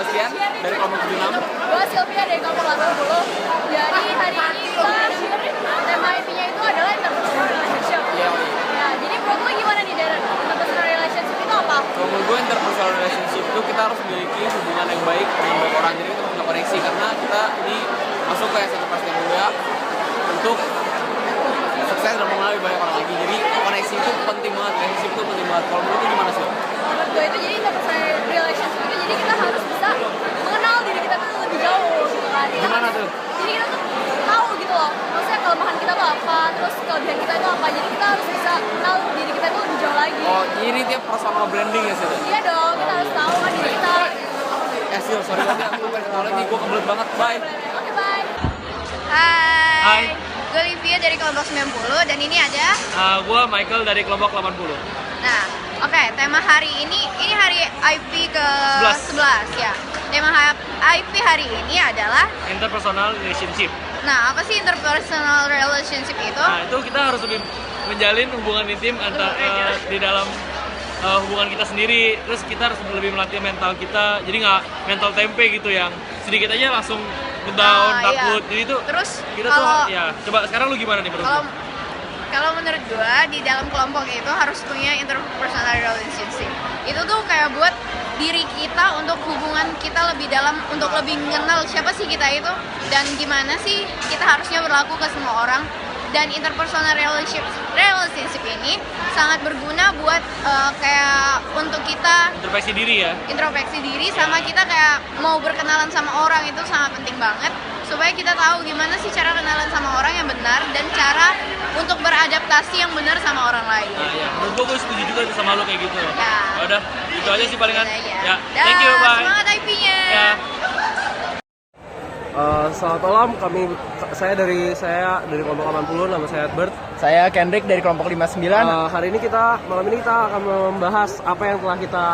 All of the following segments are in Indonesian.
Sebastian dari kelompok 76. Gue Sylvia dari kelompok 80. Jadi hari ini kita sharing tema IP-nya itu adalah interpersonal relationship. Iya. Ya, jadi menurut lo gimana nih dari interpersonal relationship itu apa? Kalau menurut gue interpersonal relationship itu kita harus memiliki hubungan yang baik dengan banyak orang. Jadi kita harus punya koneksi karena kita ini masuk ke satu pasti yang muda untuk sukses dan mengenal banyak orang lagi. Jadi koneksi itu penting banget, relationship itu penting banget. Kalau menurut lu gimana sih? Menurut gue itu jadi interpersonal relationship itu jadi kita harus bisa mengenal diri kita tuh lebih jauh gitu kan. Gimana tuh? Jadi kita tuh tahu gitu loh, maksudnya kelemahan kita tuh apa, terus kelebihan kita itu apa. Jadi kita harus bisa kenal diri kita tuh lebih jauh lagi. Oh, jadi dia personal branding ya sih? Iya dong, kita harus tahu kan diri kita. Sil, sorry banget, aku personal nih, gue kebelet banget, bye. Oke, bye. Hai. Hai. Gue Livia dari kelompok 90 dan ini ada. Gue Michael dari kelompok 80. Nah, oke, tema hari ini hari IP ke 11 ya. Tema IP hari ini adalah Interpersonal relationship. nah, apa sih interpersonal relationship itu? Nah, itu kita harus lebih menjalin hubungan intim antara di dalam hubungan kita sendiri. Terus kita harus lebih melatih mental kita. Jadi nggak mental tempe gitu yang sedikit aja langsung down, takut. Iya. Jadi itu Terus kita kalau tuh ya, coba sekarang lu gimana nih menurut kalau lu? kalau menurut gue di dalam kelompok itu harus punya interpersonal relationship. Itu tuh kayak buat diri kita untuk hubungan kita lebih dalam, untuk lebih mengenal siapa sih kita itu dan gimana sih kita harusnya berlaku ke semua orang. Dan interpersonal relationship ini sangat berguna buat kayak untuk kita Introspeksi diri ya. introspeksi diri, sama kita kayak mau berkenalan sama orang itu sangat penting banget supaya kita tahu gimana sih cara kenalan sama orang yang benar dan cara untuk beradaptasi yang benar sama orang lain. Nah, ya, menurut gue setuju juga tuh sama lu kayak gitu. Ya. Ya udah, itu aja sih palingan. Gitu aja. Ya, Dah, thank you, bye. Semangat IP-nya. Ya. Selamat malam, saya dari kelompok 80, nama saya Edward. Saya Kendrick dari kelompok 59. Malam ini kita akan membahas apa yang telah kita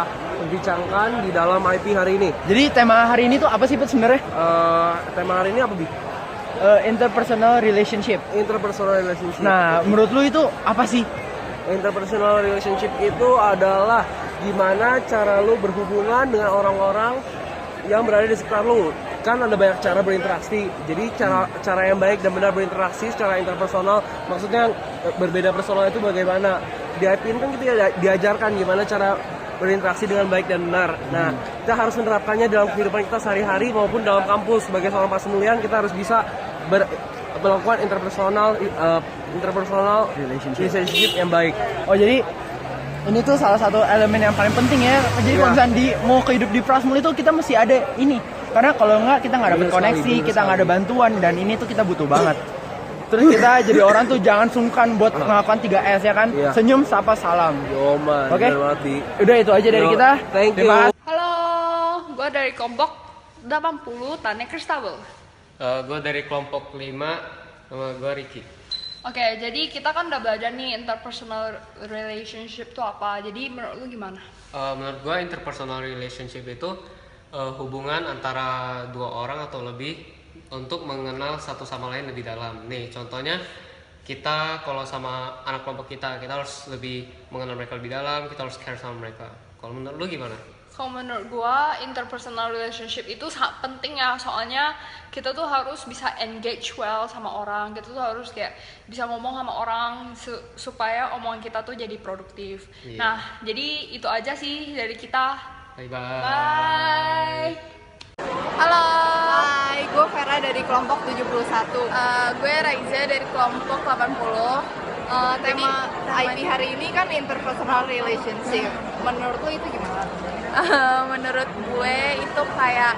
bincangkan di dalam IP hari ini. Jadi tema hari ini tuh apa sih Put sebenarnya? Tema hari ini apa, Bi? Interpersonal relationship. Interpersonal relationship. Nah, menurut lu itu apa sih? Interpersonal relationship itu adalah gimana cara lu berhubungan dengan orang-orang yang berada di sekitar lu. Kan ada banyak cara berinteraksi. Jadi cara yang baik dan benar berinteraksi secara interpersonal, maksudnya berbeda personal itu bagaimana. Di IP ini kan kita diajarkan gimana cara berinteraksi dengan baik dan benar. Nah, kita harus menerapkannya dalam kehidupan kita sehari-hari maupun dalam kampus. Sebagai seorang pasmulian kita harus bisa melakukan interpersonal relationship yang baik. Oh, jadi ini tuh salah satu elemen yang paling penting ya. Jadi kalau misalnya mau hidup di Prasmul itu kita mesti ada ini. Karena kalau enggak kita nggak dapat koneksi, kita nggak ada bantuan, dan ini tuh kita butuh banget. Terus kita jadi orang tuh jangan sungkan buat melakukan 3S ya kan? Iya. Senyum, sapa, salam. Yoman, Oke? bener banget, Bi. Udah itu aja dari kita. Thank you. Terima kasih. Halo, gue dari kelompok 80 Tane Kristabel. Gue dari kelompok 5, nama gue Ricky. Oke, jadi kita kan udah belajar nih interpersonal relationship itu apa. Jadi menurut lu gimana? Menurut gue interpersonal relationship itu hubungan antara dua orang atau lebih untuk mengenal satu sama lain lebih dalam. Nih contohnya kita kalau sama anak kelompok kita harus lebih mengenal mereka lebih dalam, kita harus care sama mereka. Kalau menurut lu gimana? Kalau menurut gua interpersonal relationship itu sangat penting ya, soalnya kita tuh harus bisa engage well sama orang, kita tuh harus kayak bisa ngomong sama orang supaya omongan kita tuh jadi produktif. Iya. Nah, jadi itu aja sih dari kita. Bye. Bye. Halo. Hai, gue Vera dari kelompok 71. Gue Raiza dari kelompok 80. Tema IP hari ini kan interpersonal relationship. Menurut lo itu gimana? Menurut gue itu kayak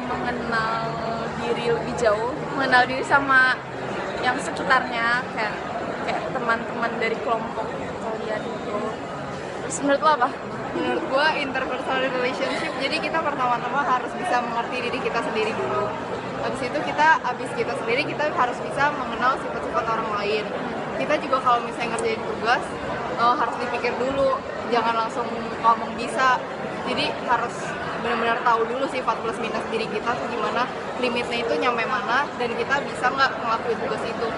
mengenal diri lebih jauh, mengenal diri sama yang sekitarnya, kayak teman-teman dari kelompok kalian itu. Terus menurut lo apa? Menurut gue interpersonal relationship, jadi kita pertama-tama harus bisa mengerti diri kita sendiri dulu. Habis itu abis kita sendiri, kita harus bisa mengenal sifat-sifat orang lain. Kita juga kalau misalnya ngerjain tugas, harus dipikir dulu, jangan langsung ngomong bisa. Jadi harus benar-benar tahu dulu sifat plus minus diri kita tuh gimana, limitnya itu nyampe mana, dan kita bisa nggak ngelakuin tugas itu.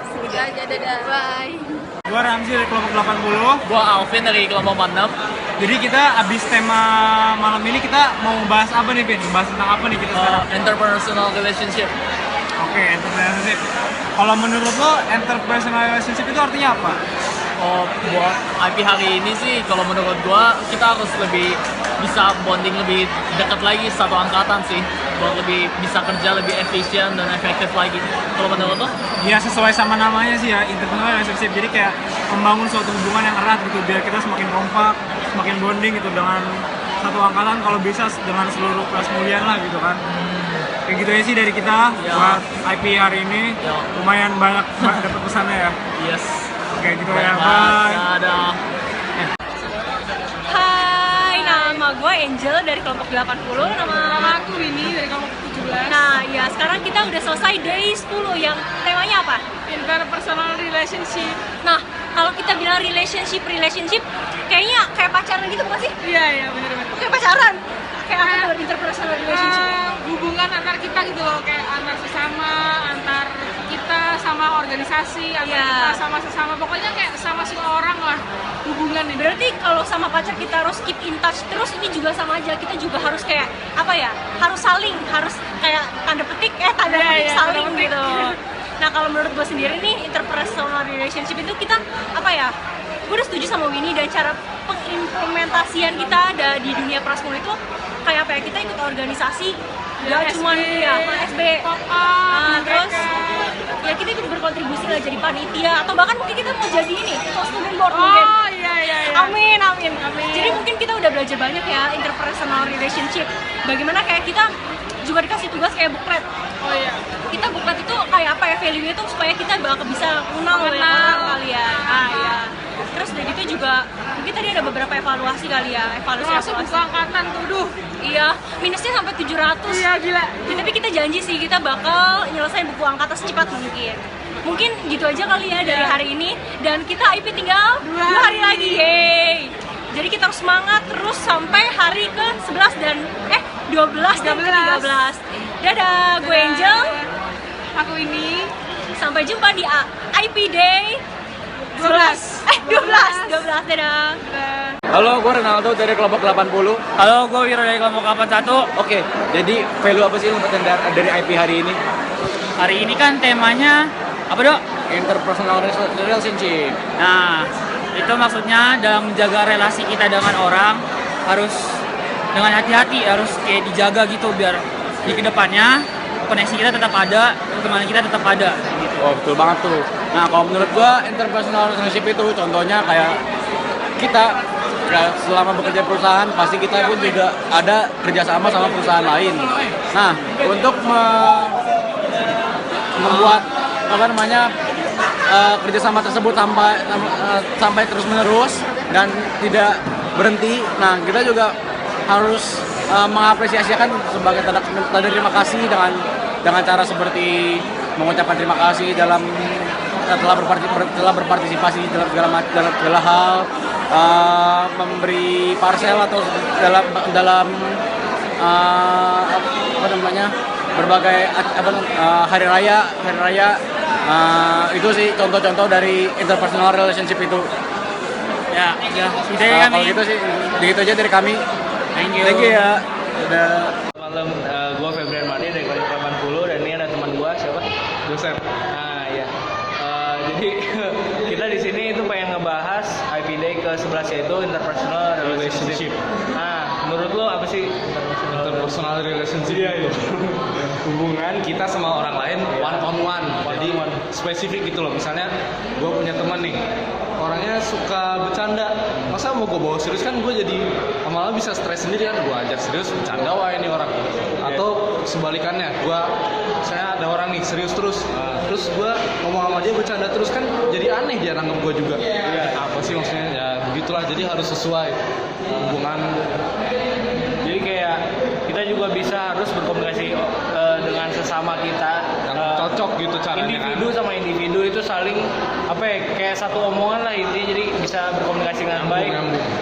Segitu aja, dadah. Bye. Gua Ramzi dari kelompok 80. Gua Alvin dari kelompok 46. Jadi kita abis tema malam ini kita mau bahas apa nih, Vin? Bahas tentang apa nih kita sekarang? Interpersonal relationship. Oke, interpersonal relationship. Kalau menurut lo, interpersonal relationship itu artinya apa? Oh, buat IP hari ini sih, kalau menurut gua kita harus lebih bisa bonding lebih dekat lagi satu angkatan sih, buat lebih bisa kerja lebih efisien dan efektif lagi. Kalau menurut lo? Ya sesuai sama namanya sih ya, interpersonal relationship. Jadi kayak membangun suatu hubungan yang erat gitu, biar kita semakin kompak, semakin bonding gitu dengan satu angkatan, kalau bisa dengan seluruh kelas mulian lah gitu kan. Kayak gitu aja sih dari kita buat IP hari ini. Lumayan banyak dapat pesannya ya. Yes. Oke, gitu ya. Bye. Dadah. Hai, nama gue Angel dari kelompok 80. Nama aku Winnie dari kelompok 17. Nah, ya sekarang kita udah selesai day 10 yang temanya apa? Interpersonal relationship. Nah, kalau kita bilang relationship, kayaknya kayak pacaran gitu bukan sih? Iya, benar-benar. Kayak pacaran. Kayak apa tuh interpersonal relationship? Hubungan antar kita gitu loh, kayak antar sesama, antar kita sama organisasi, antar kita sama sesama, pokoknya kayak sama semua orang lah hubungan ini. Berarti kalau sama pacar kita harus keep in touch terus, ini juga sama aja, kita juga harus kayak apa ya, harus saling, harus kayak tanda petik saling gitu. Nah kalau menurut gue sendiri nih, interpersonal relationship itu kita apa ya, gue udah setuju sama Winnie, dan cara pengimplementasian kita ada di dunia prasmul itu kayak apa ya, kita ikut organisasi, gak cuma ya SB, terus ya kita ikut berkontribusi lah jadi panitia, atau bahkan mungkin kita mau jadi ini student board mungkin. Iya. Amin. Jadi mungkin kita udah belajar banyak ya interpersonal relationship. Bagaimana kayak kita juga dikasih tugas kayak booklet. Oh iya. Kita booklet itu kayak apa ya, value itu supaya kita bakal bisa kenal banyak orang kali ya. Iya. Terus dari itu juga mungkin tadi ada beberapa evaluasi kali ya, evaluasi buku angkatan tuh, iya, minusnya sampai 700. Iya, gila. Ya, tapi kita janji sih kita bakal nyelesain buku angkatan secepat mungkin. Mungkin gitu aja kali ya dari hari ini, dan kita IP tinggal 2 hari lagi. Yeay. Jadi kita harus semangat terus sampai hari ke-11 dan 12 dan ke-13. Dadah, gue Angel. Aku ini. Sampai jumpa di IP Day 12. 12. Dadah. Halo, gue Ronaldo dari kelompok 80. Halo, gue Wiro dari kelompok 81. Oke, jadi value apa sih lu dapetin dari IP hari ini? Hari ini kan temanya apa, Dok? Interpersonal relationship. Nah, itu maksudnya dalam menjaga relasi kita dengan orang harus dengan hati-hati, harus kayak dijaga gitu biar di kedepannya koneksi kita tetap ada, pertemanan kita tetap ada gitu. Oh, betul banget tuh. Nah, kalau menurut gua interpersonal relationship itu contohnya kayak kita selama bekerja perusahaan pasti kita pun juga ada kerjasama sama perusahaan lain. Nah, untuk membuat kerjasama tersebut sampai terus menerus dan tidak berhenti. Nah, kita juga harus mengapresiasikan sebagai tanda terima kasih dengan cara seperti mengucapkan terima kasih telah berpartisipasi dalam segala hal, memberi parsel atau dalam berbagai hari raya. Itu sih contoh-contoh dari interpersonal relationship itu. Ya, kalau gitu sih, begitu aja dari kami. Thank you ya. Udah. Malam, gue Febrian Mani dari kelompok 80, dan ini ada teman gue siapa? Joseph. Nah iya. Jadi kita di sini itu pengen ngebahas IP Day ke-11 yaitu interpersonal relationship. Nah, menurut lo apa sih Interpersonal relationship itu hubungan kita sama orang lain one on one. Jadi spesifik gitu loh. Misalnya gue punya teman nih, orangnya suka bercanda. Masa mau gue bawa serius, kan gue jadi malah bisa stres sendiri kan. Gue ajak serius, bercanda wah ini orang. Atau sebalikannya, saya ada orang nih serius terus gue ngomong sama dia bercanda terus, kan jadi aneh dia nanggep gue juga. Apa sih maksudnya? Ya begitulah, jadi harus sesuai hubungan. Jadi kayak kita juga bisa harus berkomunikasi dengan sesama kita, cocok gitu caranya. Individu sama individu itu saling kayak satu omongan lah intinya, jadi bisa berkomunikasi dengan baik,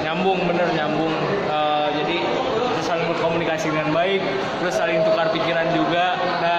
nyambung. Jadi kita saling berkomunikasi dengan baik, terus saling tukar pikiran juga. Nah